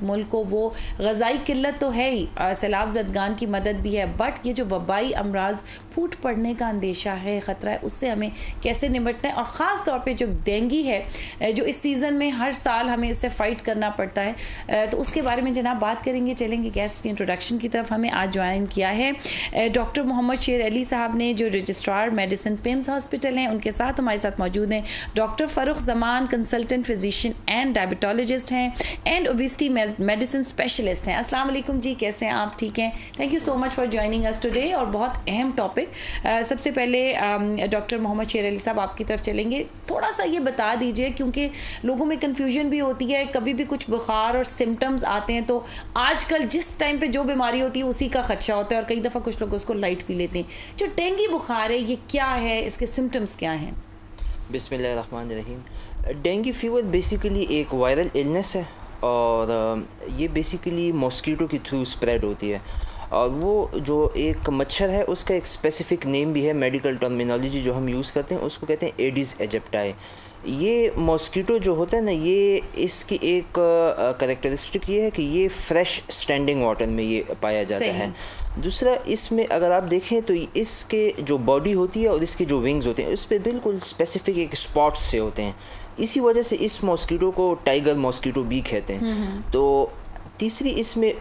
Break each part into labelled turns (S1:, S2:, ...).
S1: इस मुल्क को वो ग़ज़ाई किल्लत तो है ही, सैलाब ज़दगान की मदद भी है, बट ये जो वबाई अमराज फूट पड़ने का अंदेशा है, ख़तरा है, उससे हमें कैसे निपटना है। और ख़ास तौर पे जो डेंगू है जो इस सीज़न में हर साल हमें इससे फ़ाइट करना पड़ता है, तो उसके बारे में जनाब बात करेंगे। चलेंगे गेस्ट की इंट्रोडक्शन की तरफ। हमें आज ज्वाइन किया है डॉक्टर मोहम्मद शेर अली साहब ने, जो रजिस्ट्रार मेडिसिन पिम्स हॉस्पिटल हैं। उनके साथ हमारे साथ मौजूद हैं doctor Farooq Zaman, consultant physician and diabetologist हैं एंड ओबेसिटी मेडिसिन स्पेशलिस्ट हैं। अस्सलाम वालेकुम जी, कैसे हैं आप? ठीक हैं, thank you so much for joining us today. और बहुत अहम टॉपिक, सबसे पहले डॉक्टर मोहम्मद शेर अली साहब आपकी तरफ चलेंगे। थोड़ा सा ये बता दीजिए, क्योंकि लोगों में कन्फ्यूजन भी होती है, कभी भी कुछ बुखार और सिम्टम्स आते हैं तो आजकल जिस टाइम पे जो बीमारी होती है उसी का खदशा होता है, और कई दफ़ा कुछ लोग उसको लाइट भी लेते हैं। जो डेंगू बुखार है ये क्या है, इसके सिम्टम्स क्या हैं?
S2: बिस्मिल्लाहिर्रहमानिर्रहीम। डेंगू फीवर बेसिकली एक वायरल इलनेस है और ये बेसिकली मॉस्कीटो के थ्रू स्प्रेड होती है, और वो जो एक मच्छर है उसका एक स्पेसिफ़िक नेम भी है, मेडिकल टर्मिनोलॉजी जो हम यूज़ करते हैं उसको कहते हैं एडिस एजिप्टाई। ये मॉस्कीटो जो होता है ना, ये इसकी एक करेक्टरिस्टिक ये है कि ये फ़्रेश स्टैंडिंग वाटर में ये पाया जाता है। दूसरा, इसमें अगर आप देखें तो इसके जो बॉडी होती है और इसके जो विंग्स होते हैं उस पर बिल्कुल स्पेसिफिक एक स्पॉट्स से होते हैं। इसी वजह से इस मॉस्कीटो को टाइगर मॉस्कीटो भी कहते हैं। तो तीसरी इसमें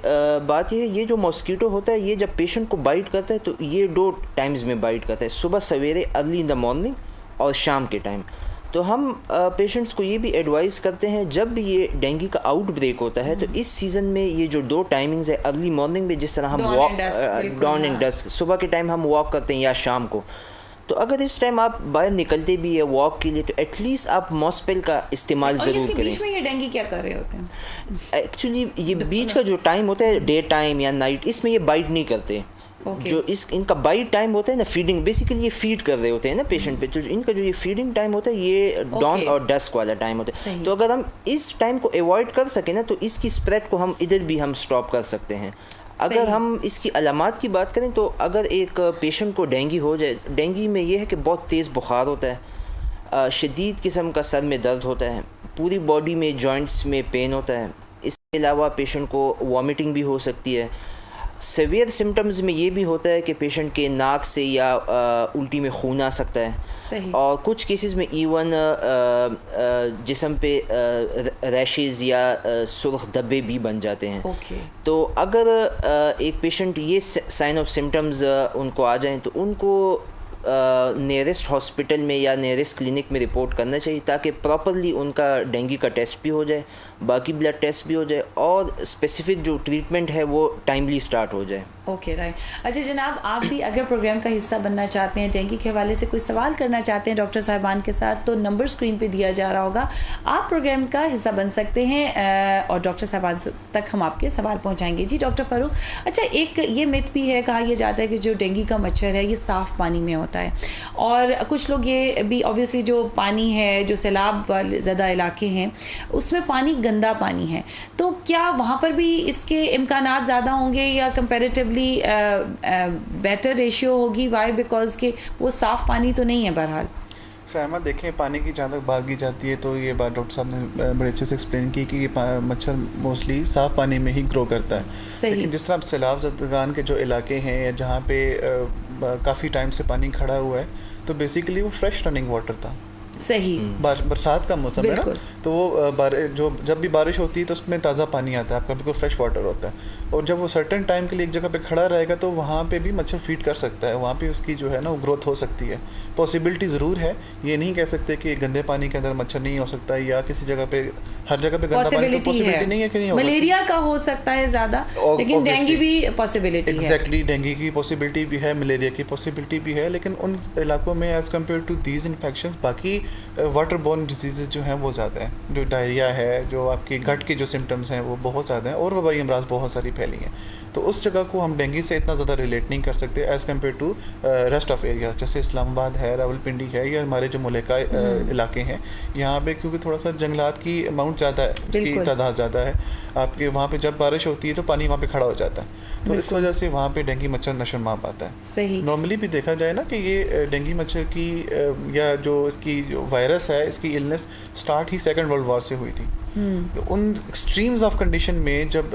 S2: बात यह है, ये जो मॉस्कीटो होता है ये जब पेशेंट को बाइट करता है तो ये 2 टाइम्स में बाइट करता है, सुबह सवेरे अर्ली इन द मॉर्निंग और शाम के टाइम। तो हम पेशेंट्स को ये भी एडवाइस करते हैं, जब भी ये डेंगू का आउटब्रेक होता है तो इस सीज़न में ये जो 2 टाइमिंग्स है, अर्ली मॉर्निंग में जिस तरह हम वॉक, डॉन एंड डस्क, सुबह के टाइम हम वॉक करते हैं या शाम को, तो अगर इस टाइम आप बाहर निकलते भी है वॉक के लिए तो एटलीस्ट आप मॉस्पेल का इस्तेमाल ज़रूर करें।
S1: बीच में ये डेंगू क्या कर रहे होते हैं?
S2: एक्चुअली ये बीच का जो टाइम होता है, डे टाइम या नाइट, इसमें ये बाइट नहीं करते। जो इनका बाइट टाइम होता है ना, फीडिंग, बेसिकली ये फीड कर रहे होते हैं ना पेशेंट पे, तो इनका जो ये फीडिंग टाइम होता है ये डॉन और डस्क वाला टाइम होता है। तो अगर हम इस टाइम को अवॉइड कर सकें ना तो इसकी स्प्रेड को हम इधर भी हम स्टॉप कर सकते हैं। अगर हम इसकी अलामात की बात करें तो अगर एक पेशेंट को डेंगू हो जाए, डेंगू में ये है कि बहुत तेज़ बुखार होता है, शदीद किस्म का सर में दर्द होता है, पूरी बॉडी में जॉइंट्स में पेन होता है, इसके अलावा पेशेंट को वॉमिटिंग भी हो सकती है। सीवियर सिम्टम्स में ये भी होता है कि पेशेंट के नाक से या उल्टी में खून आ सकता है, और कुछ केसेस में इवन जिस्म पे रैशेज़ या सुर्ख धब्बे भी बन जाते हैं। तो अगर एक पेशेंट ये साइन ऑफ सिम्टम्स उनको आ जाएं तो उनको नियरेस्ट हॉस्पिटल में या नियरेस्ट क्लिनिक में रिपोर्ट करना चाहिए, ताकि प्रॉपरली उनका डेंगू का टेस्ट भी हो जाए, बाकी ब्लड टेस्ट भी हो जाए, और स्पेसिफिक जो ट्रीटमेंट है वो टाइमली स्टार्ट हो जाए।
S1: Okay, right. अच्छा जनाब, आप भी अगर प्रोग्राम का हिस्सा बनना चाहते हैं, डेंगू के हवाले से कोई सवाल करना चाहते हैं डॉक्टर साहिबान के साथ, तो नंबर स्क्रीन पे दिया जा रहा होगा, आप प्रोग्राम का हिस्सा बन सकते हैं और डॉक्टर साहिबान तक हम आपके सवाल पहुँचाएँगे। जी डॉक्टर फ़ारूक, अच्छा एक ये मिथ भी है, कहा यह जाता है कि जो डेंगू का मच्छर है ये साफ़ पानी में होता है, और कुछ लोग ये भी ऑब्वियसली जो पानी है, जो सैलाब वाले ज़्यादा इलाके हैं उसमें पानी गंदा पानी है, तो क्या वहाँ पर भी इसके इम्कानात ज़्यादा होंगे या कंपैरेटिवली बेटर रेशियो होगी? वाई? बिकॉज के वो साफ़ पानी तो नहीं है। बहरहाल
S3: सहमत, देखें पानी की जहाँ तक बात की जाती है तो ये बात डॉक्टर साहब ने बड़े अच्छे से एक्सप्लेन की कि ये मच्छर मोस्टली साफ़ पानी में ही ग्रो करता है। सही। लेकिन जिस तरह सैलाब ज़दगान के जो इलाके हैं या जहाँ पे काफ़ी टाइम से पानी खड़ा हुआ है, तो बेसिकली वो फ्रेश रनिंग वाटर था।
S1: सही।
S3: बरसात का मौसम है ना, तो वो जब भी बारिश होती है तो उसमें ताज़ा पानी आता है, आपका बिल्कुल फ्रेश वाटर होता है, और जब वो सर्टेन टाइम के लिए एक जगह पे खड़ा रहेगा तो वहाँ पे भी मच्छर फीड कर सकता है, वहाँ पे उसकी जो है ना वो ग्रोथ हो सकती है। पॉसिबिलिटी ज़रूर है, ये नहीं कह सकते कि गंदे पानी के अंदर मच्छर नहीं हो सकता, या किसी जगह पे हर जगह पे गंदा पानी, तो पॉसिबिलिटी नहीं है कि नहीं होगा।
S1: मलेरिया का हो सकता है ज़्यादा, लेकिन डेंगू भी पॉसिबिलिटी है।
S3: एग्जैक्टली, डेंगू की पॉसिबिलिटी भी है, मलेरिया की पॉसिबिलिटी भी है, लेकिन उन इलाकों में as compare to these infections बाकी वाटर बोर्न डिजीज़ जो हैं वो ज़्यादा हैं। जो डायरिया है, जो आपकी गट के जो सिम्टम्स हैं वो बहुत ज़्यादा हैं, और वबाई अमराज बहुत सारी फैली हैं, तो उस जगह को हम डेंगू से इतना ज़्यादा रिलेट नहीं कर सकते as compare to rest of area, जैसे इस्लामाबाद है, रावलपिंडी है, या हमारे जो मुल्का इलाके हैं, यहाँ पे क्योंकि थोड़ा सा जंगलात की अमाउंट ज़्यादा है, उसकी तादाद ज़्यादा है, आपके वहाँ पे जब बारिश होती है तो पानी वहाँ पे खड़ा हो जाता है, तो इस वजह से वहाँ पे डेंगू मच्छर नशोन्मा पाता है।
S1: सही।
S3: नॉर्मली भी देखा जाए ना कि ये डेंगू मच्छर की या जो इसकी जो वायरस है, इसकी इलनेस स्टार्ट ही 2nd वर्ल्ड वॉर से हुई थी। उन एक्सट्रीम्स ऑफ कंडीशन में जब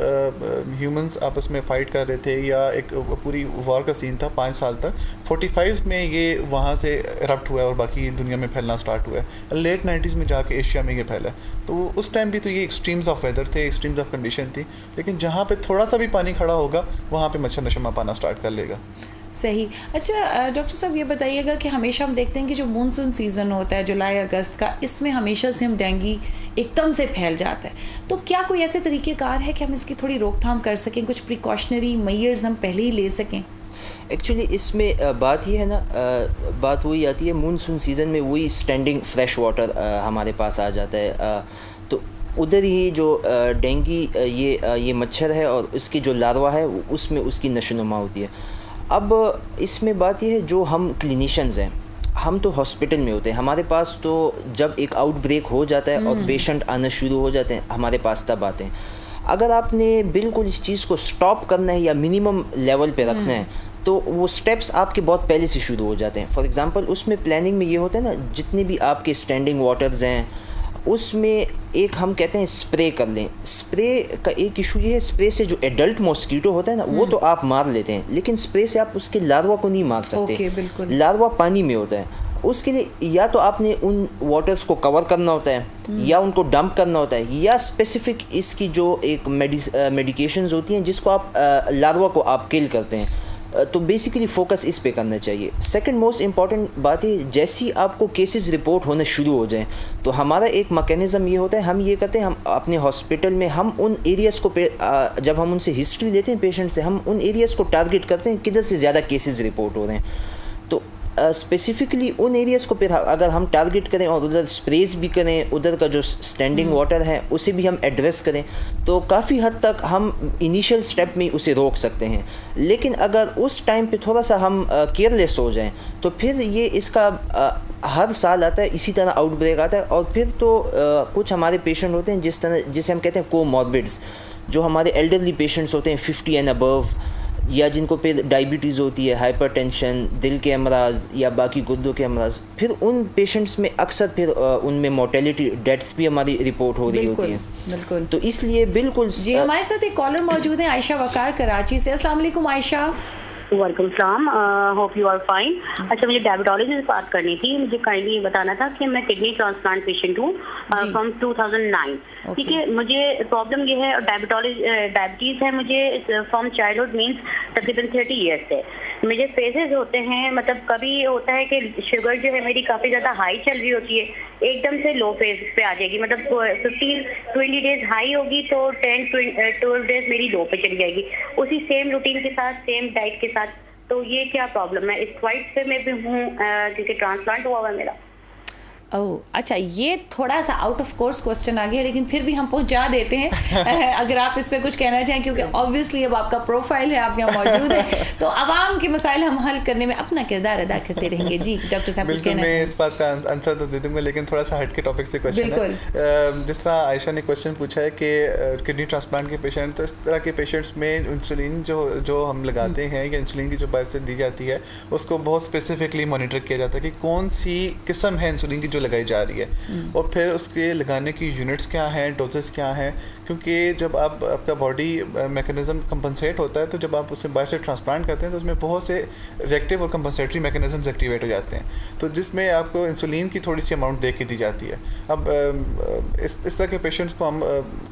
S3: ह्यूमंस आपस में फ़ाइट कर रहे थे या एक पूरी वॉर का सीन था 5 साल तक, 45 में ये वहाँ से इरप्ट हुआ है और बाकी दुनिया में फैलना स्टार्ट हुआ है। लेट 90s में जाके एशिया में ये फैला है। तो उस टाइम भी तो ये एक्सट्रीम्स ऑफ वेदर थे, एक्सट्रीम्स ऑफ कंडीशन थी, लेकिन जहाँ पे थोड़ा सा भी पानी खड़ा होगा वहाँ पे मच्छर नशमा पाना स्टार्ट कर लेगा।
S1: सही। अच्छा डॉक्टर साहब ये बताइएगा कि हमेशा हम देखते हैं कि जो मानसून सीज़न होता है जुलाई अगस्त का, इसमें हमेशा से हम डेंगू एकदम से फैल जाता है। तो क्या कोई ऐसे तरीक़ेकार है कि हम इसकी थोड़ी रोकथाम कर सकें, कुछ प्रिकॉशनरी मेजर्स हम पहले ही ले सकें?
S2: एक्चुअली इसमें बात ये है ना, बात वही आती है मानसून सीज़न में, वही स्टैंडिंग फ्रेश वाटर हमारे पास आ जाता है। तो उधर ही जो डेंगू ये मच्छर है और उसकी जो लार्वा है उसमें उसकी नशोनुमा होती है। अब इसमें बात यह है, जो हम क्लिनिशियंस हैं, हम तो हॉस्पिटल में होते हैं, हमारे पास तो जब एक आउटब्रेक हो जाता है और पेशेंट आना शुरू हो जाते हैं हमारे पास तब आते हैं। अगर आपने बिल्कुल इस चीज़ को स्टॉप करना है या मिनिमम लेवल पे रखना है तो वो स्टेप्स आपके बहुत पहले से शुरू हो जाते हैं। फॉर एग्ज़ाम्पल उसमें प्लानिंग में ये होता है ना, जितने भी आपके स्टैंडिंग वाटर्स हैं उसमें एक हम कहते हैं स्प्रे कर लें। स्प्रे का एक इशू ये है, स्प्रे से जो एडल्ट मॉस्किटो होता है ना वो तो आप मार लेते हैं, लेकिन स्प्रे से आप उसके लार्वा को नहीं मार सकते।
S1: बिल्कुल।
S2: लार्वा पानी में होता है, उसके लिए या तो आपने उन वाटर्स को कवर करना होता है या उनको डंप करना होता है, या स्पेसिफिक इसकी जो एक मेडिकेशंस होती हैं जिसको आप लार्वा को आप किल करते हैं। तो बेसिकली फोकस इस पे करना चाहिए। सेकंड मोस्ट इम्पॉर्टेंट बात है, जैसी आपको केसेस रिपोर्ट होने शुरू हो जाएं तो हमारा एक मैकेनिज़्म ये होता है, हम ये करते हैं, हम अपने हॉस्पिटल में हम उन एरियाज़ को जब हम उनसे हिस्ट्री लेते हैं पेशेंट से, हम उन एरियाज़ को टारगेट करते हैं किधर से ज़्यादा केसेस रिपोर्ट हो रहे हैं। तो स्पेसिफिकली उन एरियाज़ को फिर अगर हम टारगेट करें और उधर स्प्रेज भी करें, उधर का जो स्टैंडिंग वाटर है उसे भी हम एड्रेस करें, तो काफ़ी हद तक हम इनिशियल स्टेप में उसे रोक सकते हैं। लेकिन अगर उस टाइम पे थोड़ा सा हम केयरलेस हो जाएं तो फिर ये इसका हर साल आता है, इसी तरह आउटब्रेक आता है। और फिर तो कुछ हमारे पेशेंट होते हैं जिसे हम कहते हैं कोमॉर्बिड्स, जो हमारे एल्डरली पेशेंट्स होते हैं 50 एंड अबव, या जिनको फिर डायबिटीज़ होती है, हाइपरटेंशन, दिल के अमराज या बाकी गुर्दों के अमराज, फिर उन पेशेंट्स में अक्सर फिर उनमें मोर्टेलिटी डेथ्स भी हमारी रिपोर्ट हो रही होती है।
S1: बिल्कुल।
S2: तो इसलिए बिल्कुल
S1: जी, हमारे साथ एक कॉलर मौजूद है आयशा वकार कराची से। अस्सलाम वालेकुम आयशा।
S4: वालेकुम सलाम, होप यू आर फाइन। अच्छा, मुझे डायबिटोलॉजी से बात करनी थी। मुझे काइंडली बताना था कि मैं किडनी ट्रांसप्लांट पेशेंट हूँ फ्रॉम 2009। ठीक है, मुझे प्रॉब्लम ये है, डायबिटीज़ है मुझे फ्रॉम चाइल्डहुड, मीन्स तकरीबन 30 ईयर्स से। मुझे फेजेस होते हैं, मतलब कभी होता है कि शुगर जो है मेरी काफ़ी ज़्यादा हाई चल रही होती है, एकदम से लो फेज पे आ जाएगी, मतलब 15-20 डेज हाई होगी तो 10-12 डेज मेरी लो पे चली जाएगी, उसी सेम रूटीन के साथ, सेम डाइट के साथ। तो ये क्या प्रॉब्लम है? इस वाइट से मैं भी हूँ क्योंकि ट्रांसप्लांट हुआ हुआ है मेरा।
S1: ओह अच्छा, ये थोड़ा सा आउट ऑफ कोर्स क्वेश्चन आ गया, लेकिन फिर भी हम पहुंचा देते हैं अगर आप इस पे कुछ कहना चाहें, क्योंकि ऑब्वियसली अब आपका प्रोफाइल है, आप यहाँ मौजूद हैं, तो आवाम के मसाइल हम हल करने में अपना किरदार अदा करते रहेंगे। जी डॉक्टर साहब कुछ कहना
S3: मैं इस बात का आंसर तो दे दूंगा, लेकिन थोड़ा सा हट के टॉपिक से क्वेश्चन है। जिस तरह आयशा ने क्वेश्चन पूछा है कि किडनी ट्रांसप्लांट के पेशेंट, तो इस तरह के पेशेंट्स में इंसुलिन जो हम लगाते हैं या इंसुलिन की जो बाहर से दी जाती है उसको बहुत स्पेसिफिकली मॉनिटर किया जाता है कि कौन सी किस्म है इंसुलिन की जो लगाई जा रही है, और फिर उसके लगाने की यूनिट्स क्या हैं, डोजेस क्या हैं। क्योंकि जब आपका बॉडी मैकेनिज्म कंपनसेट होता है, तो जब आप उसे बाहर से ट्रांसप्लांट करते हैं तो उसमें बहुत से रिएक्टिव और कंपनसेटरी मैकेनिज्म्स एक्टिवेट हो जाते हैं, तो जिसमें आपको इंसुलिन की थोड़ी सी अमाउंट दे के दी जाती है। अब इस तरह के पेशेंट्स को हम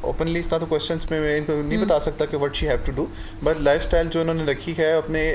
S3: ओपनली इस तरह तो क्वेश्चंस में मैं इनको नहीं बता सकता कि what she have to do, but lifestyle जो उन्होंने रखी है, अपने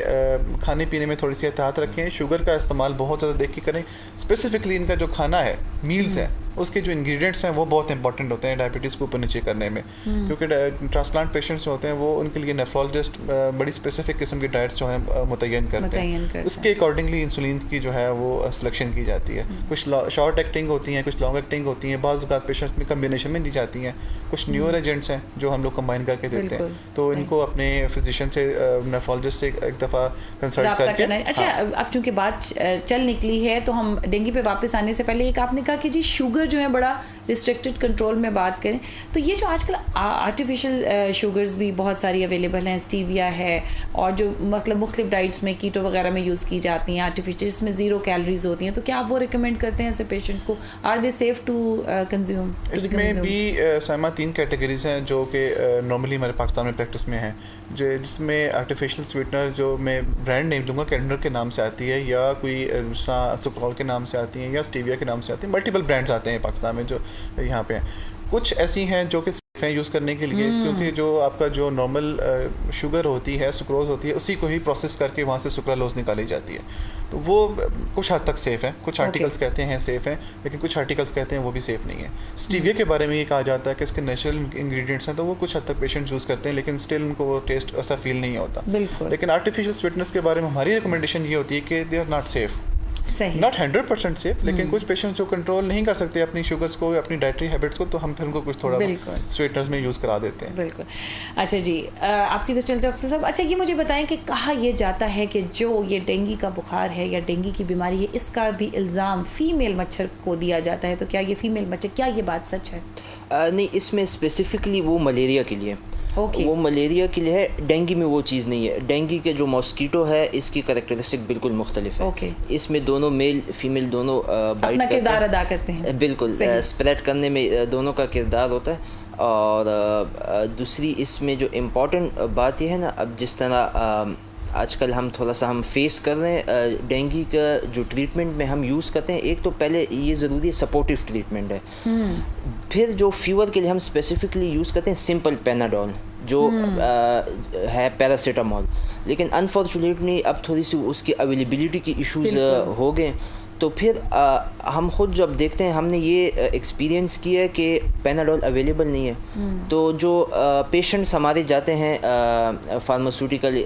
S3: खाने पीने में थोड़ी सी एहतियात रखें, शुगर का इस्तेमाल बहुत ज़्यादा देख के करें। स्पेसिफिकली इनका जो खाना है, मील्स हैं, उसके जो इंग्रेडिएंट्स हैं वो बहुत इंपॉर्टेंट होते हैं डायबिटीज़ को ऊपर नीचे करने में, क्योंकि ट्रांसप्लांट पेशेंट्स जो होते हैं वो उनके लिए नेफ्रोलॉजिस्ट बड़ी स्पेसिफिक किस्म की डाइट्स जो हैं मुतय्यन करते हैं, उसके अकॉर्डिंगली इंसुलिन की जो है वो सिलेक्शन की जाती है। कुछ शॉर्ट एक्टिंग होती हैं, कुछ लॉन्ग एक्टिंग होती हैं, बाज़ औक़ात पेशेंट्स में कम्बिनेशन में दी जाती हैं, कुछ न्यूर एजेंट्स हैं जो हम लोग कंबाइन करके देते हैं। तो इनको अपने फिजिशियन से, नेफ्रोलॉजिस्ट से एक दफ़ा कंसल्ट करके।
S1: अच्छा, अब चूँकि बात चल निकली है तो हम डेंगू पे वापस आने से पहले एक आपने कहा कि जी शुगर जो है बड़ा रिस्ट्रिक्टेड कंट्रोल में बात करें तो ये जो आजकल आर्टिफिशियल शुगर्स भी बहुत सारी अवेलेबल हैं, स्टीविया है और जो मतलब मुख्तलिफ डाइट्स में कीटो वगैरह में यूज़ की जाती हैं आर्टिफिशियल, इसमें 0 कैलोरीज होती हैं, तो क्या आप वो रिकमेंड करते हैं ऐसे पेशेंट्स को? Are they safe to consume?
S3: इसमें भी साइमा 3 कैटेगरीज हैं जो कि नॉर्मली हमारे पाकिस्तान में प्रैक्टिस में हैं, जिसमें आर्टिफिशियल स्वीटनर जो मैं ब्रांड नेम दूंगा कैंडर के नाम से आती है या कोई दूसरा सुक्रोल के नाम से आती हैं या स्टीविया के नाम से आती हैं, मल्टीपल ब्रांड्स आते हैं पाकिस्तान में जो यहाँ पे हैं। कुछ ऐसी हैं जो कि सेफ हैं यूज़ करने के लिए, क्योंकि जो आपका जो नॉर्मल शुगर होती है, सुक्रोज होती है, उसी को ही प्रोसेस करके वहाँ से सुक्रालोज निकाली जाती है, तो वो कुछ हद तक सेफ़ है। कुछ आर्टिकल्स कहते हैं सेफ़ हैं, लेकिन कुछ आर्टिकल्स कहते हैं वो भी सेफ़ नहीं है। स्टीविया के बारे में ये कहा जाता है कि इसके नेचुरल इंग्रेडिएंट्स हैं, तो वो कुछ हद तक पेशेंट्स यूज़ करते हैं, लेकिन स्टिल उनको वो टेस्ट ऐसा फील नहीं होता। लेकिन आर्टिफिशियल स्वीटनेस के बारे में हमारी रिकमेंडेशन ये होती है कि they are not safe, not 100% safe, लेकिन कुछ पेशेंट्स जो कंट्रोल नहीं कर सकते अपनी शुगर्स को, अपनी डाइटरी हैबिट्स को, तो हम फिर उनको कुछ थोड़ा स्वीटनर्स में यूज़ करा देते हैं।
S1: बिल्कुल। अच्छा जी, आपकी तो चलते डॉक्टर साहब, अच्छा ये मुझे बताएं कि कहा यह जाता है कि जो ये डेंगू का बुखार है या डेंगू की बीमारी है, इसका भी इल्ज़ाम फीमेल मच्छर को दिया जाता है, तो क्या ये फीमेल मच्छर, क्या ये बात सच है?
S2: नहीं, इसमें स्पेसिफिकली वो मलेरिया के लिए वो मलेरिया के लिए है, डेंगू में वो चीज़ नहीं है। डेंगू के जो मॉस्कीटो है इसकी कैरेक्टरिस्टिक बिल्कुल मुख्तलिफ है। इसमें दोनों मेल फीमेल दोनों
S1: अपना किरदार अदा करते हैं, बिल्कुल
S2: स्प्रेड करने में दोनों का किरदार होता है। और दूसरी इसमें जो इम्पोर्टेंट बात यह है ना, अब जिस तरह आजकल हम थोड़ा सा हम फेस कर रहे हैं डेंगू का जो ट्रीटमेंट में हम यूज़ करते हैं, एक तो पहले ये ज़रूरी है सपोर्टिव ट्रीटमेंट है, फिर जो फीवर के लिए हम स्पेसिफिकली यूज़ करते हैं सिंपल पेनाडोल जो है पैरासीटामोल, लेकिन अनफॉर्चुनेटली अब थोड़ी सी उसकी अवेलेबिलिटी की इश्यूज़ हो गए, तो फिर हम खुद जब देखते हैं, हमने ये एक्सपीरियंस किया है कि पेनाडोल अवेलेबल नहीं है, तो जो पेशेंट्स हमारे जाते हैं फार्मास्यूटिकल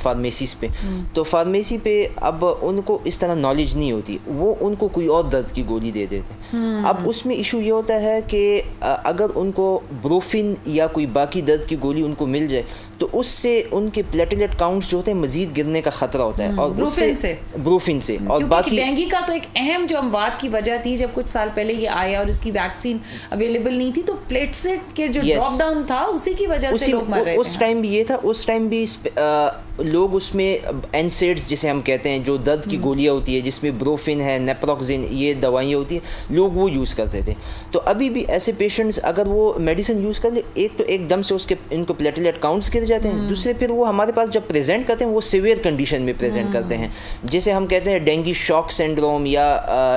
S2: फार्मेसीज़ पे, तो फार्मेसी पे अब उनको इस तरह नॉलेज नहीं होती, वो उनको कोई और दर्द की गोली दे देते हैं। अब उसमें इशू ये होता है कि अगर उनको ब्रोफिन या कोई बाकी दर्द की गोली उनको मिल जाए, तो उससे उनके प्लेटलेट काउंट्स जो होते हैं मजीद गिरने का खतरा होता है, और ब्रोफिन से और बाकी
S1: डेंगू का तो एक अहम जो अमवात की वजह थी, जब कुछ साल पहले ये आया और उसकी वैक्सीन अवेलेबल नहीं थी, तो प्लेटलेट के जो ड्रॉप डाउन था उसी की वजह से लोग मर रहे थे।
S2: उस टाइम भी ये था, उस टाइम भी लोग उसमें एनसेड्स जिसे हम कहते हैं, जो दर्द की गोलियां होती है जिसमें ब्रोफिन है, नेप्रोक्सिन, ये दवाइयाँ होती हैं, लोग वो यूज़ करते थे। तो अभी भी ऐसे पेशेंट्स अगर वो मेडिसिन यूज़ कर ले, एक तो एकदम से उसके इनको प्लेटलेट काउंट्स गिर जाते हैं, दूसरे फिर वो हमारे पास जब प्रेजेंट करते हैं वो सीवियर कंडीशन में प्रेजेंट करते हैं, जिसे हम कहते हैं डेंगू शॉक सिंड्रोम या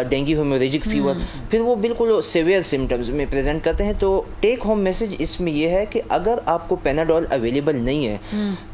S2: डेंगू हेमोरेजिक फीवर, फिर वो बिल्कुल सीवियर सिम्टम्स में प्रेजेंट करते हैं। तो टेक होम मैसेज इसमें यह है कि अगर आपको पेनाडोल अवेलेबल नहीं है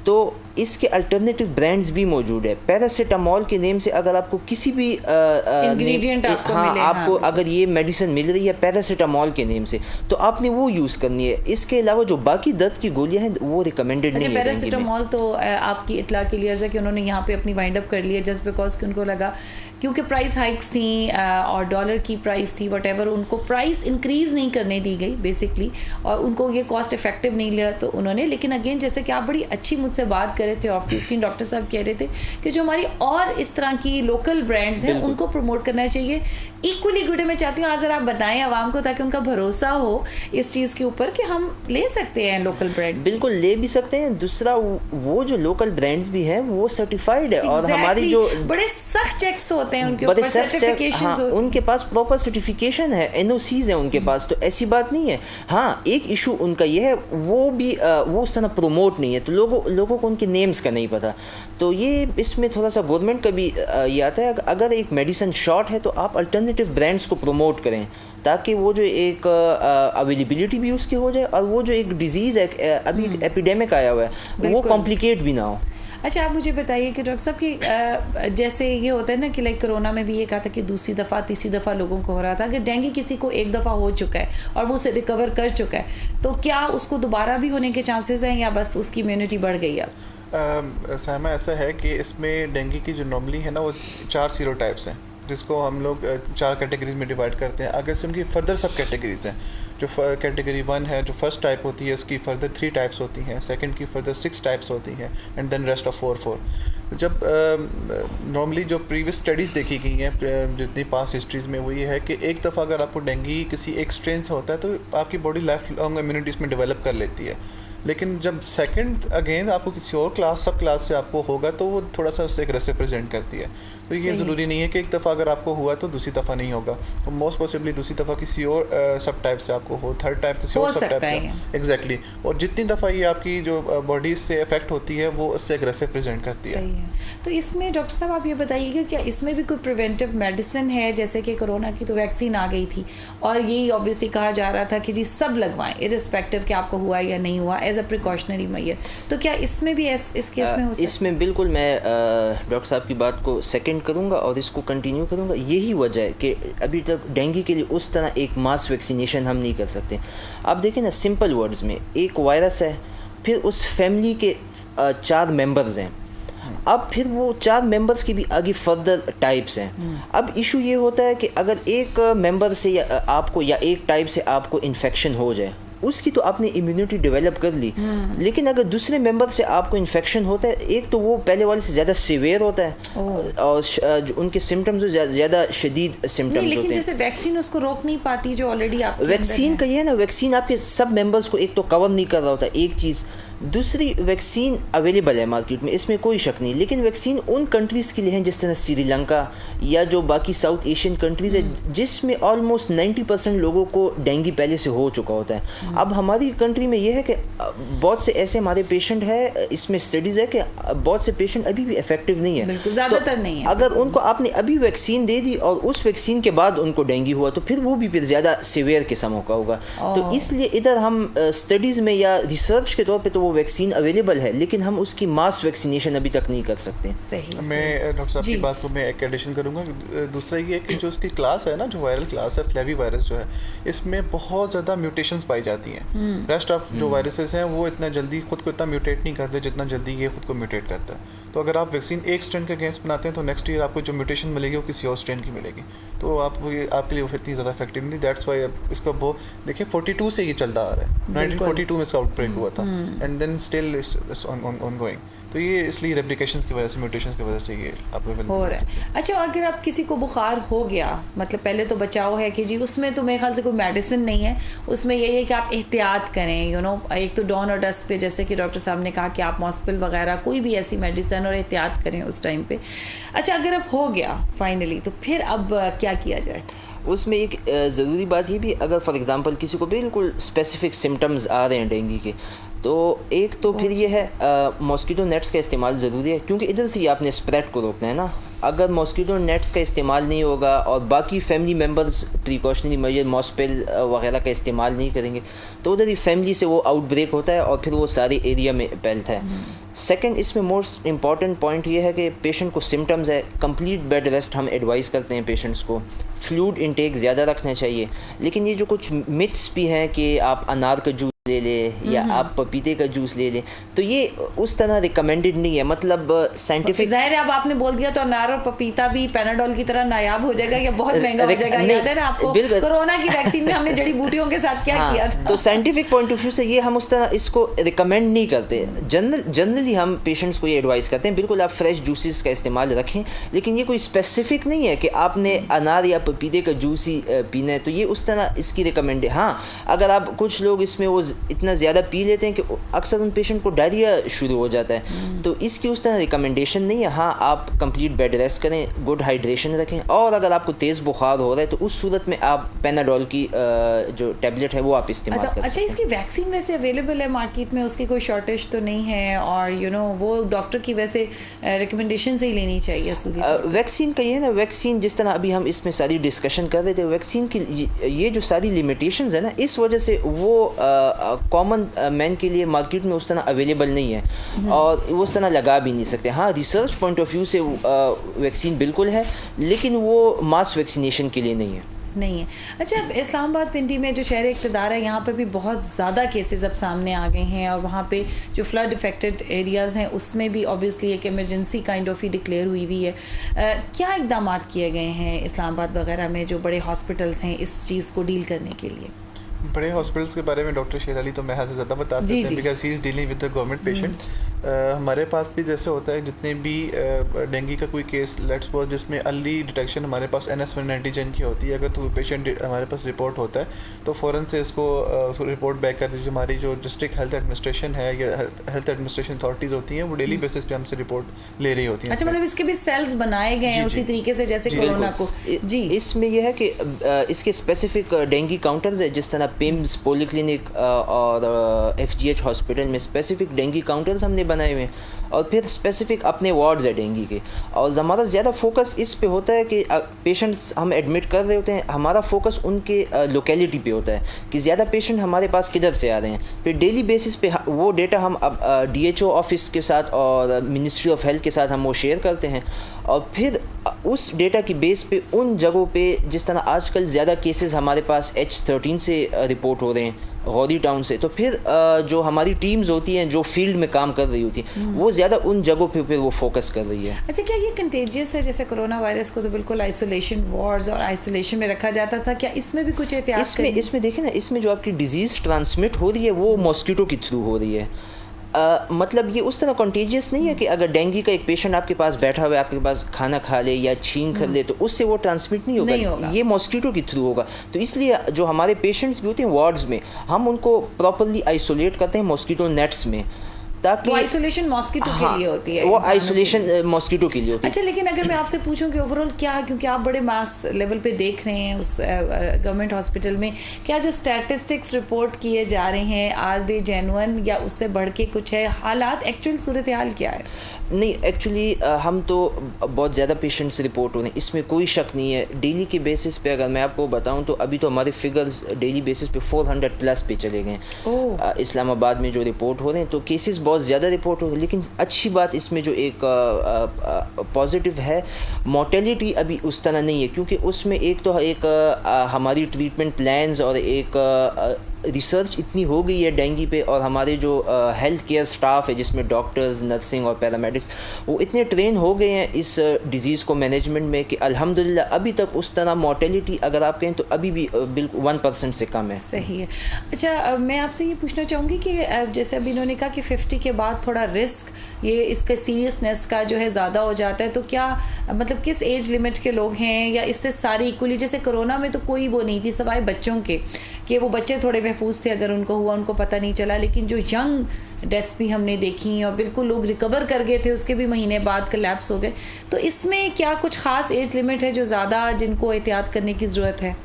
S2: तो इसके अल्टरनेटिव ब्रांड्स भी मौजूद है। पैरासीटामोल के नेम से अगर आपको किसी भी
S1: इंग्रेडिएंट
S2: आपको अगर ये मेडिसिन मिल रही है पैरासीटामोल के नेम से, तो आपने वो यूज़ करनी है। इसके अलावा जो बाकी दर्द की गोलियां हैं वो रिकमेंडेड नहीं है।
S1: पैरासीटामोल तो आपकी इतला के लिए है कि उन्होंने यहाँ पे अपनी वाइंड अप कर लिया जस्ट बिकॉज कि उनको लगा क्योंकि प्राइस हाइक्स थी और डॉलर की प्राइस थी, व्हाटएवर, उनको प्राइस इंक्रीज़ नहीं करने दी गई बेसिकली, और उनको ये कॉस्ट इफेक्टिव नहीं लिया तो उन्होंने। लेकिन अगेन जैसे कि आप बड़ी अच्छी मुझसे बात कर रहे थे ऑफ द स्क्रीन, डॉक्टर साहब कह रहे थे कि जो हमारी और इस तरह की लोकल ब्रांड्स हैं उनको प्रमोट करना चाहिए। इक्वली गुड है, मैं चाहती हूँ आज ज़रा आप बताएं आवाम को ताकि उनका भरोसा हो इस चीज़ के ऊपर कि हम ले सकते हैं लोकल ब्रांड्स।
S2: बिल्कुल ले भी सकते हैं। दूसरा वो जो लोकल ब्रांड्स भी हैं वो सर्टिफाइड है और हमारी जो
S1: बड़े सख्त चेक्स होते हैं उनके ऊपर, सर्टिफिकेशंस होते हैं,
S2: उनके पास प्रॉपर सर्टिफिकेशन है, एनओसीज है उनके पास, तो ऐसी बात नहीं है। हाँ, एक इशू उनका ये है वो भी वो उस तरह प्रमोट नहीं है, तो लोगों को उनके नेम्स का नहीं पता। तो ये इसमें थोड़ा सा गवर्नमेंट का भी ये आता है, अगर एक मेडिसिन शॉर्ट है तो आप अल्टरनेटिव ब्रांड्स को प्रमोट करें ताकि वो जो एक अवेलेबिलिटी भी उसकी हो जाए और वो जो एक डिजीज़ है अभी एपिडेमिक आया हुआ है वो कॉम्प्लिकेट भी ना हो।
S1: अच्छा, आप मुझे बताइए कि डॉक्टर साहब कि जैसे ये होता है ना कि लाइक कोरोना में भी ये कहा था कि दूसरी दफ़ा तीसरी दफ़ा लोगों को हो रहा था कि डेंगू किसी को एक दफ़ा हो चुका है और वो उसे रिकवर कर चुका है, तो क्या उसको दोबारा भी होने के चांसेस हैं या बस उसकी इम्यूनिटी बढ़ गई है?
S3: सामा ऐसा है कि इसमें डेंगू की जो नॉर्मली है ना वो 4 सीरोटाइप्स हैं जिसको हम लोग 4 कैटेगरीज में डिवाइड करते हैं। आगे से उनकी फर्दर सब कैटेगरीज हैं। जो कैटेगरी 1 है, जो फर्स्ट टाइप होती है उसकी फर्दर 3 टाइप्स होती हैं, सेकंड की फर्दर 6 टाइप्स होती हैं, एंड देन रेस्ट ऑफ 4 जब नॉर्मली जो प्रीवियस स्टडीज़ देखी गई हैं जितनी पास हिस्ट्रीज़ में, वो ये है कि एक दफ़ा अगर आपको डेंगू किसी एक स्ट्रेन से होता है तो आपकी बॉडी लाइफ लॉन्ग इम्यूनिटी इसमें डेवलप कर लेती है। लेकिन जब सेकंड अगेन आपको किसी और सब क्लास से आपको होगा तो वो थोड़ा सा उससे एग्रेसिव प्रेजेंट करती है। तो ये ज़रूरी नहीं है कि एक दफ़ा अगर आपको हुआ तो दूसरी दफ़ा नहीं होगा, तो मोस्ट पॉसिबली दूसरी दफ़ा किसी और सब टाइप से आपको हो, थर्ड टाइप किसी और सब टाइप से। एग्जैक्टली। और जितनी दफ़ा ये आपकी जो बॉडी से इफेक्ट होती है वो उससे एग्रेसिव प्रेजेंट करती है।
S1: सही है। तो इसमें डॉक्टर साहब आप ये बताइएगा क्या इसमें भी कोई प्रिवेंटिव मेडिसिन है? जैसे कि कोरोना की तो वैक्सीन आ गई थी और यही ऑब्वियसली कहा जा रहा था कि जी सब लगवाएं इरिस्पेक्टिव कि आपको हुआ या नहीं हुआ, एज अ प्रिकॉशनरी मेजर। तो क्या इसमें भी इस केस में हो सकता है?
S2: इसमें बिल्कुल मैं डॉक्टर साहब की बात को सेकंड करूंगा और इसको कंटिन्यू करूंगा। यही वजह है कि अभी तक डेंगू के लिए उस तरह एक मास वैक्सीनेशन हम नहीं कर सकते। आप देखें ना, सिंपल वर्ड्स में एक वायरस है, फिर उस फैमिली के 4 मेंबर्स हैं, अब फिर वो 4 मेंबर्स की भी आगे फर्दर टाइप्स हैं। अब इशू ये होता है कि अगर एक मेंबर से आपको या एक टाइप से आपको इन्फेक्शन हो जाए, उसकी तो आपने इम्यूनिटी डेवलप कर ली, लेकिन अगर दूसरे मेंबर से आपको इन्फेक्शन होता है, एक तो वो पहले वाले से ज़्यादा सीवियर होता है और उनके सिम्टम्स ज़्यादा शदीद सिम्टम्स होते हैं।
S1: लेकिन जैसे वैक्सीन उसको रोक नहीं पाती जो ऑलरेडी आप
S2: वैक्सीन का ये है ना, वैक्सीन आपके सब मेंबर्स को एक तो कवर नहीं कर रहा होता, एक चीज़। दूसरी, वैक्सीन अवेलेबल है मार्केट में, इसमें कोई शक नहीं, लेकिन वैक्सीन उन कंट्रीज़ के लिए हैं जिस तरह श्रीलंका या जो बाकी साउथ एशियन कंट्रीज़ है जिसमें ऑलमोस्ट 90% लोगों को डेंगू पहले से हो चुका होता है। अब हमारी कंट्री में यह है कि बहुत से ऐसे हमारे पेशेंट है, इसमें स्टडीज़ है कि बहुत से पेशेंट अभी भी इफेक्टिव नहीं है,
S1: ज़्यादातर नहीं है।
S2: अगर उनको आपने अभी वैक्सीन दे दी और उस वैक्सीन के बाद उनको डेंगू हुआ तो फिर वो भी फिर ज़्यादा सीवियर किस्म का होगा। तो इसलिए इधर हम स्टडीज़ में या रिसर्च के तौर पर तो वैक्सीन अवेलेबल है, लेकिन हम उसकी मास वैक्सीनेशन अभी तक नहीं कर सकते।
S3: मैं डॉक्टर साहब की बात को मैं एक एडिशन करूंगा। दूसरा ये है कि जो उसकी क्लास है ना, जो वायरल क्लास है फ्लेवी वायरस जो है, इसमें बहुत ज़्यादा म्यूटेशंस पाई जाती हैं। रेस्ट ऑफ जो वायरसेस हैं वो इतना जल्दी खुद को इतना म्यूटेट नहीं करते जितना जल्दी ये खुद को म्यूटेट करता है। तो अगर आप वैक्सीन एक स्ट्रेन के अगेंस्ट बनाते हैं तो नेक्स्ट ईयर आपको जो म्यूटेशन मिलेगी वो किसी और स्ट्रेन की मिलेगी, तो आपके लिए वो इतनी ज़्यादा इफेक्टिव नहीं। दैट्स वाई इसका वो देखिए 42 से ये चलता आ रहा है, 1942 में इसका आउटब्रेक हुआ था and then still is ongoing. तो ये इसलिए रेप्लिकेशंस की वजह से, म्यूटेशंस की वजह से ये अवेलेबल हो रहा है।
S1: अच्छा, अगर आप किसी को बुखार हो गया, मतलब पहले तो बचाव है कि जी उसमें तो मेरे ख्याल से कोई मेडिसिन नहीं है, उसमें यही है कि आप एहतियात करें, एक तो डॉन और डस्ट पे, जैसे कि डॉक्टर साहब ने कहा कि आप मॉस्पिल वगैरह कोई भी ऐसी मेडिसिन और एहतियात करें उस टाइम पे। अच्छा, अगर अब हो गया फाइनली तो फिर अब क्या किया जाए?
S2: उसमें एक ज़रूरी बात ये भी, अगर फॉर एग्ज़ाम्पल किसी को बिल्कुल स्पेसिफिक सिम्टम्स आ रहे हैं डेंगू के, तो एक तो फिर ये है मॉस्किटो नेट्स का इस्तेमाल ज़रूरी है, क्योंकि इधर से ही आपने स्प्रेड को रोकना है ना। अगर मॉस्किटो नेट्स का इस्तेमाल नहीं होगा और बाकी फैमिली मेम्बर्स प्रिकॉशनरी मेजर मॉस्पिल वगैरह का इस्तेमाल नहीं करेंगे तो उधर ही फैमिली से वो आउटब्रेक होता है और फिर वो सारे एरिया में फैलता है। सेकंड, इसमें मोस्ट इम्पॉर्टेंट पॉइंट ये है कि पेशेंट को सिम्टम्स है, कंप्लीट बेड रेस्ट हम एडवाइस करते हैं पेशेंट्स को, फ्लूइड इंटेक ज़्यादा रखना चाहिए। लेकिन ये जो कुछ मिथ्स भी हैं कि आप अनार का जूस ले ले या आप पपीते का जूस ले ले, तो ये उस तरह रिकमेंडेड नहीं है। मतलब साइंटिफिक,
S1: जाहिर है अब आपने बोल दिया तो अनार और पपीता भी पैनाडोल की तरह नायाब हो जाएगा या बहुत महंगा हो जाएगा। याद है ना आपको कोरोना की वैक्सीन में हमने जड़ी बूटियों के साथ क्या किया था।
S2: तो साइंटिफिक पॉइंट ऑफ व्यू से ये हम उस तरह इसको रिकमेंड नहीं करते। जनरली हम पेशेंट्स को ये एडवाइस करते हैं बिल्कुल आप फ्रेश जूसेस का इस्तेमाल रखें, लेकिन ये कोई स्पेसिफिक नहीं है कि आपने अनार या पपीते का जूस ही पीना है, तो ये उस तरह इसकी रिकमेंड है। हाँ, अगर आप कुछ लोग इसमें वो इतना ज़्यादा पी लेते हैं कि अक्सर उन पेशेंट को डायरिया शुरू हो जाता है, तो इसकी उस तरह रिकमेंडेशन नहीं है। हाँ, आप कंप्लीट बेड रेस्ट करें, गुड हाइड्रेशन रखें, और अगर आपको तेज़ बुखार हो रहा है तो उस सूरत में आप पैनाडोल की जो टैबलेट है वो आप इस्तेमाल कर सकते हैं।
S1: अच्छा, इसकी वैक्सीन वैसे अवेलेबल है मार्केट में, उसकी कोई शॉर्टेज तो नहीं है, और वो डॉक्टर की वैसे रिकमेंडेशन से ही लेनी चाहिए?
S2: वैक्सीन का ये है ना, वैक्सीन जिस तरह अभी हम इसमें सारी डिस्कशन कर रहे थे, वैक्सीन की ये जो सारी लिमिटेशंस है ना, इस वजह से वो कॉमन मैन के लिए मार्केट में उस तरह अवेलेबल नहीं है और वो उस तरह लगा भी नहीं सकते। हाँ, रिसर्च पॉइंट ऑफ व्यू से वैक्सीन बिल्कुल है, लेकिन वो मास वैक्सीनेशन के लिए नहीं है।
S1: अच्छा, इस्लामाबाद पिंडी में जो शहर इक़्तिदार है, यहाँ पर भी बहुत ज़्यादा केसेस अब सामने आ गए हैं, और वहाँ पे जो फ्लड इफेक्टेड एरियाज़ हैं उसमें भी ऑब्वियसली एक emergency kind of he declare हुई है। क्या इक़दाम किए गए हैं इस्लामाबाद वगैरह में, जो बड़े हॉस्पिटल्स हैं, इस चीज़ को डील करने के लिए?
S3: बड़े हॉस्पिटल्स के बारे में डॉक्टर शेर अली तो मैं से ज़्यादा बता सकते हैं because he is dealing with the government patients. हमारे पास भी जैसे होता है जितने भी डेंगू का कोई केस लेट्स सपोज जिसमें अर्ली डिटेक्शन हमारे पास NS1 एंटीजन की होती है, अगर तो पेशेंट हमारे पास रिपोर्ट होता है तो फ़ौरन से इसको रिपोर्ट बैक कर दीजिए। हमारी जो डिस्ट्रिक्ट हेल्थ एडमिनिस्ट्रेशन है या हेल्थ एडमिनिस्ट्रेशन अथॉरिटीज़ होती हैं वो डेली बेसिस पे हमसे रिपोर्ट ले रही होती हैं।
S1: अच्छा, मतलब इसके भी सेल्स बनाए गए हैं उसी तरीके से जैसे कोरोना को। जी,
S2: इसमें यह है कि इसके स्पेसिफिक डेंगू काउंटर्स है, जिस तरह पिम्स पॉलीक्लिनिक और FGH हॉस्पिटल में स्पेसिफिक डेंगू काउंटर्स हमने बनाए हुए हैं और फिर स्पेसिफिक अपने वार्ड्स है डेंगू के। और हमारा ज़्यादा फोकस इस पे होता है कि पेशेंट्स हम एडमिट कर रहे होते हैं, हमारा फोकस उनके लोकेलिटी पे होता है कि ज़्यादा पेशेंट हमारे पास किधर से आ रहे हैं। फिर डेली बेसिस पे वो डेटा हम अब DHO ऑफिस के साथ और मिनिस्ट्री ऑफ हेल्थ के साथ हम वो शेयर करते हैं और फिर उस डेटा की बेस पे उन जगहों पे जिस तरह आजकल ज़्यादा केसेस हमारे पास H13 से रिपोर्ट हो रहे हैं गौरी टाउन से, तो फिर जो हमारी टीम्स होती हैं जो फील्ड में काम कर रही होती हैं वो ज़्यादा उन जगहों पे फिर वो फोकस कर रही है।
S1: अच्छा, क्या ये कंटेजियस है? जैसे कोरोना वायरस को तो बिल्कुल आइसोलेशन वार्ड्स और आइसोलेशन में रखा जाता था, क्या इसमें भी कुछ एहतियात?
S2: इसमें देखिए ना, इसमें जो आपकी डिजीज़ ट्रांसमिट हो रही है वो मॉस्किटो के थ्रू हो रही है। मतलब ये उस तरह कॉन्टेजियस नहीं है कि अगर डेंगू का एक पेशेंट आपके पास बैठा हुआ है, आपके पास खाना खा ले या छींक कर ले तो उससे वो ट्रांसमिट नहीं होगा, ये मॉस्किटो के थ्रू होगा। तो इसलिए जो हमारे पेशेंट्स भी होते हैं वार्ड्स में हम उनको प्रॉपरली आइसोलेट करते हैं मॉस्किटो नेट्स में, ताकि
S1: वो आइसोलेशन मॉस्किटो के लिए होती है,
S2: वो आइसोलेशन मॉस्किटो के लिए होती है।
S1: अच्छा, लेकिन अगर मैं आपसे पूछूं कि ओवरऑल क्या, क्योंकि आप बड़े मास लेवल पे देख रहे हैं उस गवर्नमेंट हॉस्पिटल में, क्या जो स्टैटिस्टिक्स रिपोर्ट किए जा रहे हैं आर दे जेन्युइन या उससे बढ़ के कुछ है? हालात एक्चुअल सूरत हाल क्या है?
S2: नहीं, एक्चुअली हम तो बहुत ज़्यादा पेशेंट्स रिपोर्ट हो रहे हैं, इसमें कोई शक नहीं है। डेली के बेसिस पे अगर मैं आपको बताऊं तो अभी तो हमारे फिगर्स डेली बेसिस पे 400 प्लस पे चले गए हैं इस्लामाबाद में जो रिपोर्ट हो रहे हैं। तो केसेस बहुत ज़्यादा रिपोर्ट हो रहे हैं, लेकिन अच्छी बात इसमें जो एक पॉजिटिव है, मोर्टेलिटी अभी उस तरह नहीं है, क्योंकि उसमें एक तो हमारी ट्रीटमेंट प्लान्स और एक रिसर्च इतनी हो गई है डेंगू पे, और हमारे जो हेल्थ केयर स्टाफ है जिसमें डॉक्टर्स, नर्सिंग और पैरामेडिक्स वो इतने ट्रेन हो गए हैं इस डिज़ीज़ को मैनेजमेंट में कि अल्हम्दुलिल्लाह अभी तक उस तरह मोर्टेलिटी अगर आप कहें तो अभी भी बिल्कुल 1% से कम है।
S1: सही है। अच्छा, मैं आपसे ये पूछना चाहूँगी कि जैसे अभी इन्होंने कहा कि 50 के बाद थोड़ा रिस्क ये इसका सीरियसनेस का जो है ज़्यादा हो जाता है, तो क्या मतलब किस एज लिमिट के लोग हैं या इससे सारे इक्वली? जैसे कोरोना में तो कोई वो नहीं थी सवाए बच्चों के, कि वो बच्चे थोड़े महफूज थे, अगर उनको हुआ उनको पता नहीं चला, लेकिन जो यंग डेथ्स भी हमने देखी और बिल्कुल लोग रिकवर कर गए थे, उसके भी महीने बाद कोलैप्स हो गए। तो इसमें क्या कुछ ख़ास एज लिमिट है जो ज़्यादा जिनको एहतियात करने की ज़रूरत है?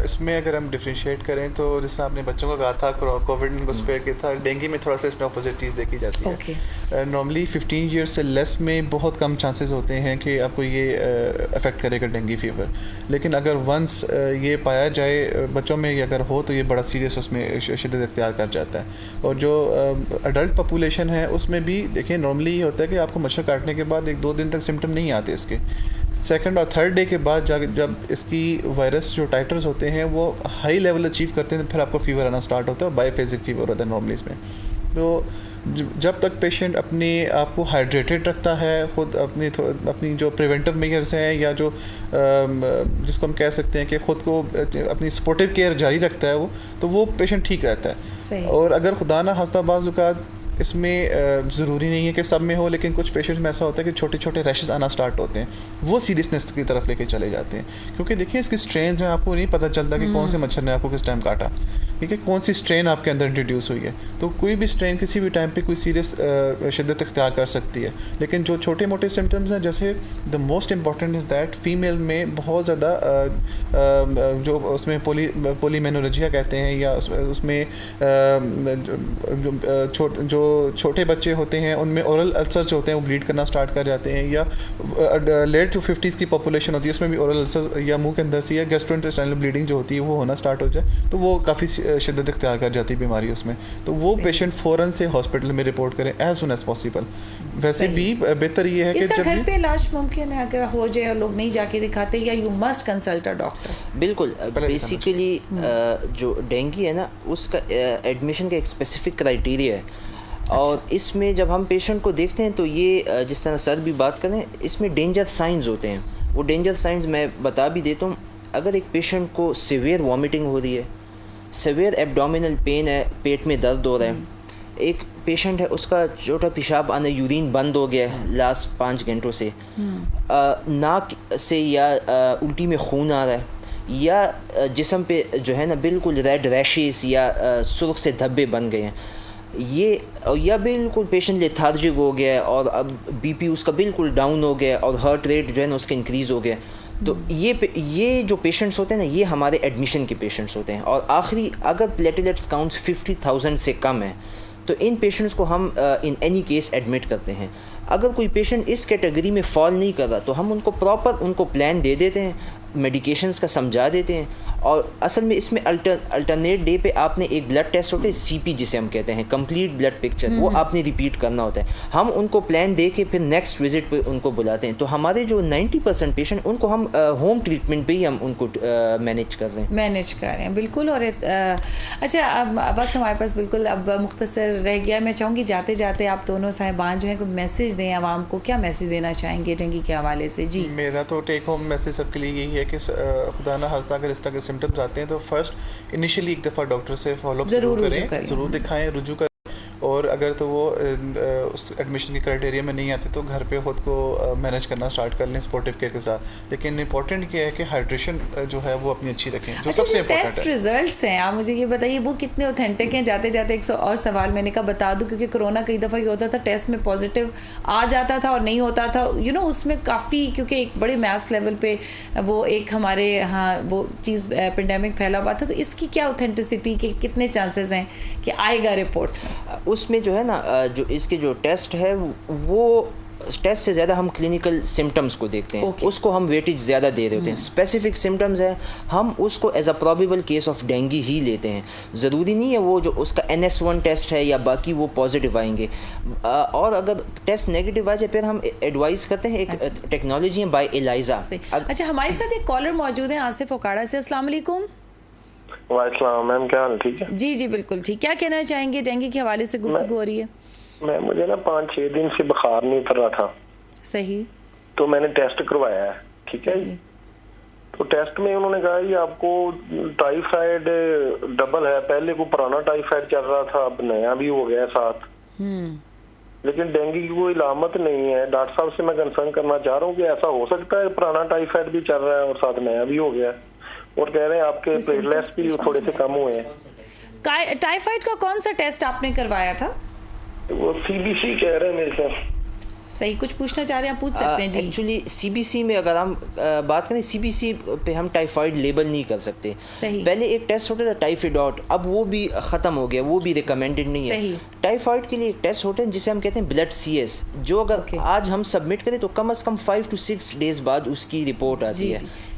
S3: इसमें अगर हम डिफ्रेंशिएट करें तो जैसे आपने बच्चों का कहा था कोविड को स्पेयर किया था, डेंगू में थोड़ा सा इसमें अपोजिट चीज़ देखी जाती है। नॉर्मली 15 ईयर्स से लेस में बहुत कम चांसेस होते हैं कि आपको ये अफेक्ट करेगा डेंगू फीवर, लेकिन अगर वंस ये पाया जाए बच्चों में अगर हो तो ये बड़ा सीरियस उसमें शिद्दत इख्तियार कर जाता है। और जो अडल्ट पॉपुलेशन है उसमें भी देखिए नॉर्मली ये होता है कि आपको मच्छर काटने के बाद 1-2 दिन तक सिम्टम नहीं आते इसके, सेकंड और थर्ड डे के बाद जब इसकी वायरस जो टाइटर्स होते हैं वो हाई लेवल अचीव करते हैं तो फिर आपको फीवर आना स्टार्ट होता है, बायोफेजिक फीवर होता है नॉर्मली इसमें। तो जब तक पेशेंट अपने आप को हाइड्रेटेड रखता है, ख़ुद अपनी जो प्रिवेंटिव मेजर्स हैं या जो जिसको हम कह सकते हैं कि ख़ुद को अपनी सपोर्टिव केयर जारी रखता है तो वो पेशेंट ठीक रहता है। और अगर खुदा ना खास्ता बाज़ औक़ात इसमें ज़रूरी नहीं है कि सब में हो, लेकिन कुछ पेशेंट्स में ऐसा होता है कि छोटे छोटे रैशेस आना स्टार्ट होते हैं, वो सीरियसनेस की तरफ लेके चले जाते हैं। क्योंकि देखिए इसकी स्ट्रेन हैं, आपको नहीं पता चलता कि कौन से मच्छर ने आपको किस टाइम काटा, ठीक है, कौन सी स्ट्रेन आपके अंदर इंट्रोड्यूस हुई है। तो कोई भी स्ट्रेन किसी भी टाइम पे कोई सीरियस शिद्दत इख्तियार कर सकती है। लेकिन जो छोटे मोटे सिम्टम्स हैं, जैसे the most important is that female में बहुत ज़्यादा जो उसमें पोलीमेनोरेजिया कहते हैं, या उसमें जो छोटे बच्चे होते हैं उनमें ओरल अल्सर्स होते हैं वो ब्लीड करना स्टार्ट कर जाते हैं, या लेट टू 50s की पॉपुलेशन होती है उसमें भी ओरल अल्सर या मुंह के अंदर से या गैस्ट्रोइंटेस्टाइनल ब्लीडिंग जो होती है वो होना स्टार्ट हो जाए, तो वो काफ़ी शिद्दत इख्तियार कर जाती है बीमारी उसमें। तो वो पेशेंट फ़ौरन से हॉस्पिटल में रिपोर्ट करें एज सुन एज पॉसिबल। वैसे भी बेहतर ये है कि
S1: जब घर पे इलाज मुमकिन है अगर हो जाए और लोग नहीं जाके दिखाते, या you must consult a doctor?
S2: बिल्कुल, बेसिकली जो डेंगू है ना उसका एडमिशन का एक स्पेसिफिक क्राइटेरिया है। और इसमें जब हम पेशेंट को देखते हैं तो ये जिस तरह सर भी बात करें, इसमें डेंजर साइंस होते हैं। वो डेंजर साइंस मैं बता भी देता हूँ। अगर एक पेशेंट को सीवियर वॉमिटिंग हो रही है, सेवियर एब्डोमिनल पेन है, पेट में दर्द हो रहा है। एक पेशेंट है, उसका छोटा पेशाब आना, यूरिन बंद हो गया है लास्ट 5 घंटों से, नाक से या उल्टी में खून आ रहा है, या जिस्म पे जो है ना बिल्कुल रेड रैशेस या सुर्ख से धब्बे बन गए हैं, ये, या बिल्कुल पेशेंट लेथार्जिक हो गया है और अब बीपी उसका बिल्कुल डाउन हो गया और हार्ट रेट जो है ना उसका इंक्रीज़ हो गया। तो ये जो पेशेंट्स होते हैं ना, ये हमारे एडमिशन के पेशेंट्स होते हैं। और आखिरी अगर प्लेटलेट्स काउंट 50,000 से कम है तो इन पेशेंट्स को हम इन एनी केस एडमिट करते हैं। अगर कोई पेशेंट इस कैटेगरी में फॉल नहीं कर रहा तो हम उनको प्रॉपर प्लान दे देते हैं, मेडिकेशंस का समझा देते हैं। और असल में इसमें अल्टरनेट डे पे आपने एक ब्लड टेस्ट होता है सीपी जिसे हम कहते हैं, कंप्लीट ब्लड पिक्चर, वो आपने रिपीट करना होता है। हम उनको प्लान दे के फिर नेक्स्ट विजिट पे उनको बुलाते हैं। तो हमारे जो 90% पेशेंट उनको हम होम ट्रीटमेंट पे ही हम उनको मैनेज कर रहे हैं।
S1: बिल्कुल। और अच्छा, अब वक्त हमारे पास बिल्कुल अब मुख्तसर रह गया। मैं चाहूँगी जाते जाते आप दोनों साहिबान जो हैं कोई मैसेज दें आवाम को, क्या मैसेज देना चाहेंगे डेंगू के हवाले से? जी,
S3: मेरा तो टेक होम मैसेज सबके लिए यही है कि खुदा ना खास्ता अगर इस तरह के सिम्टम्स आते हैं तो फर्स्ट इनिशियली एक दफ़ा डॉक्टर से फॉलोअप ज़रूर करें, ज़रूर दिखाएं, रुजू करें। और अगर तो वो उस एडमिशन के क्राइटेरिया में नहीं आते तो घर पे ख़ुद को मैनेज करना स्टार्ट कर लें सपोर्टिव केयर के साथ। लेकिन इंपॉर्टेंट ये है कि हाइड्रेशन जो है वो अपनी अच्छी रखें, जो सबसे इम्पोर्टेंट है।
S1: टेस्ट रिजल्ट्स हैं, आप मुझे ये बताइए वो कितने ऑथेंटिक हैं? जाते जाते एक और सवाल मैंने कहा बता दूं, क्योंकि कोरोना कई दफ़ा ये होता था टेस्ट में पॉजिटिव आ जाता था और नहीं होता था, उसमें काफ़ी, क्योंकि एक बड़े मैस लेवल पे वो एक हमारे यहाँ वो चीज़ पेंडेमिक फैला हुआ था। तो इसकी क्या ऑथेंटिसिटी के कितने चांसेस हैं कि आएगा रिपोर्ट में?
S2: उसमें जो है ना जो इसके जो टेस्ट है वो टेस्ट से ज़्यादा हम क्लिनिकल सिम्टम्स को देखते हैं, उसको हम वेटेज ज़्यादा दे रहे होते हैं। स्पेसिफिक सिम्टम्स है हम उसको as a probable case of dengue ही लेते हैं। ज़रूरी नहीं है वो जो उसका NS1 टेस्ट है या बाकी वो पॉजिटिव आएंगे। और अगर टेस्ट नेगेटिव आ जाए फिर हम एडवाइस करते हैं, एक टेक्नोलॉजी है बाय एलाइजा।
S1: अच्छा, हमारे साथ एक कॉलर मौजूद है आसिफ ओकाड़ा से। अस्सलाम वालेकुम।
S5: वालेकुम मैम, क्या हाल? ठीक है
S1: जी, बिल्कुल ठीक। क्या कहना चाहेंगे? डेंगू के हवाले से गुफ्तगू हो रही है।
S5: मुझे ना 5-6 दिन से बुखार नहीं उतर रहा था।
S1: सही।
S5: तो मैंने टेस्ट करवाया है, ठीक है। तो टेस्ट में उन्होंने कहा ये आपको टाइफाइड डबल है, पहले को पुराना टाइफाइड चल रहा था, अब नया भी हो गया साथ। लेकिन डेंगू की कोई इलामत नहीं है। डॉक्टर साहब से मैं कंसर्न करना चाह रहा हूँ कि ऐसा हो सकता है पुराना टाइफाइड भी चल रहा है और साथ नया भी हो गया, और कह रहे हैं आपके प्लेटलेट्स भी थोड़े से कम हुए हैं।
S1: टाइफाइड का कौन सा टेस्ट आपने करवाया था?
S5: वो CBC कह रहे हैं मेरे सर।
S1: सही, कुछ पूछना चाह रहे हैं, पूछ सकते हैं जी।
S2: एक्चुअली CBC में अगर हम बात करें, CBC पे हम टाइफाइड लेबल नहीं कर सकते।
S1: सही।
S2: पहले एक टेस्ट होता था टाइफाइड, अब वो भी ख़त्म हो गया, वो भी रिकमेंडेड नहीं है। टाइफाइड के लिए एक टेस्ट होता है जिसे हम कहते हैं ब्लड CS, जो अगर आज हम सबमिट करें तो कम से कम 5 to 6 डेज बाद उसकी रिपोर्ट आती है।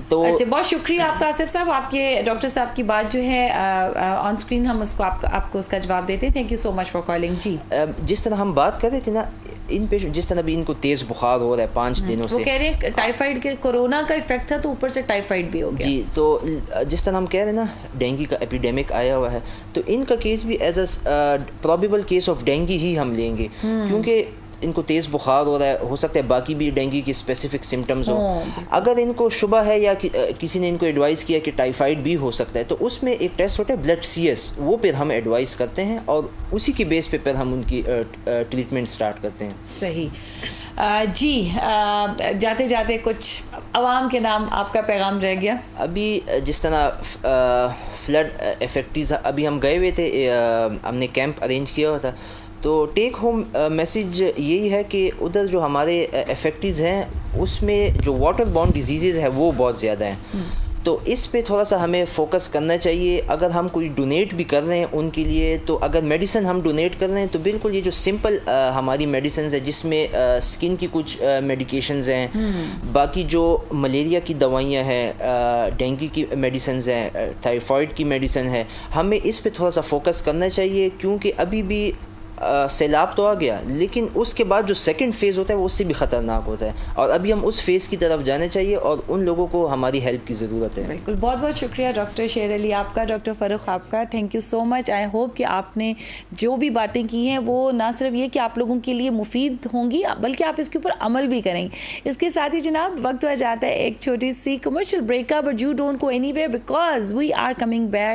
S2: तो
S1: अच्छा, बहुत शुक्रिया आपका आसिफ साहब। आपके डॉक्टर साहब की बात जो है ऑन स्क्रीन हम उसको आपको उसका जवाब देते हैं। Thank you so much for calling. जी,
S2: जिस तरह हम बात कर रहे थे ना, इन पेशेंट जिस तरह भी इनको तेज़ बुखार हो रहा है 5 दिनों से,
S1: वो कह रहे हैं टाइफाइड के कोरोना का इफेक्ट था तो ऊपर से टाइफाइड भी हो गया।
S2: जी, तो जिस तरह हम कह रहे हैं ना डेंगू का एपिडेमिक आया हुआ है, तो इनका केस भी as a probable case of dengue ही हम लेंगे, क्योंकि इनको तेज़ बुखार हो रहा है, हो सकता है बाकी भी डेंगू की स्पेसिफिक सिम्टम्स हो। अगर इनको शुबा है या किसी ने इनको एडवाइस किया कि टाइफाइड भी हो सकता है, तो उसमें एक टेस्ट होता है ब्लड CS, वो फिर हम एडवाइस करते हैं और उसी की बेस पे फिर हम उनकी ट्रीटमेंट स्टार्ट करते हैं।
S1: सही। जी, जाते जाते कुछ अवाम के नाम आपका पैगाम रह गया? अभी
S2: जिस तरह फ्लड इफेक्टिव अभी हम गए हुए थे, हमने कैंप अरेंज किया हुआ था, तो टेक होम मैसेज यही है कि उधर जो हमारे इफेक्टिव हैं उसमें जो वाटर बॉर्न डिजीज़ है वो बहुत ज़्यादा हैं। तो इस पे थोड़ा सा हमें फोकस करना चाहिए। अगर हम कोई डोनेट भी कर रहे हैं उनके लिए, तो अगर मेडिसिन हम डोनेट कर रहे हैं तो बिल्कुल ये जो सिंपल हमारी मेडिसिन है जिसमें स्किन की कुछ मेडिकेशंस हैं, बाकी जो मलेरिया की दवाइयाँ हैं, डेंगू की मेडिसिन हैं, टाइफाइड की मेडिसिन है, हमें इस पे थोड़ा सा फोकस करना चाहिए, क्योंकि अभी भी सैलाब तो आ गया लेकिन उसके बाद जो सेकंड फेज़ होता है वो उससे भी ख़तरनाक होता है, और अभी हम उस फेज़ की तरफ जाना चाहिए और उन लोगों को हमारी हेल्प की ज़रूरत है।
S1: बिल्कुल, बहुत बहुत शुक्रिया डॉक्टर शेर अली आपका, डॉक्टर फ़ारूक आपका, thank you so much. I hope कि आपने जो भी बातें की हैं वो ना सिर्फ ये कि आप लोगों के लिए मुफीद होंगी बल्कि आप इसके ऊपर अमल भी करेंगे। इसके साथ ही जनाब वक्त आ जाता है एक छोटी सी कमर्शियल ब्रेक का, but you don't go anywhere because we are coming back.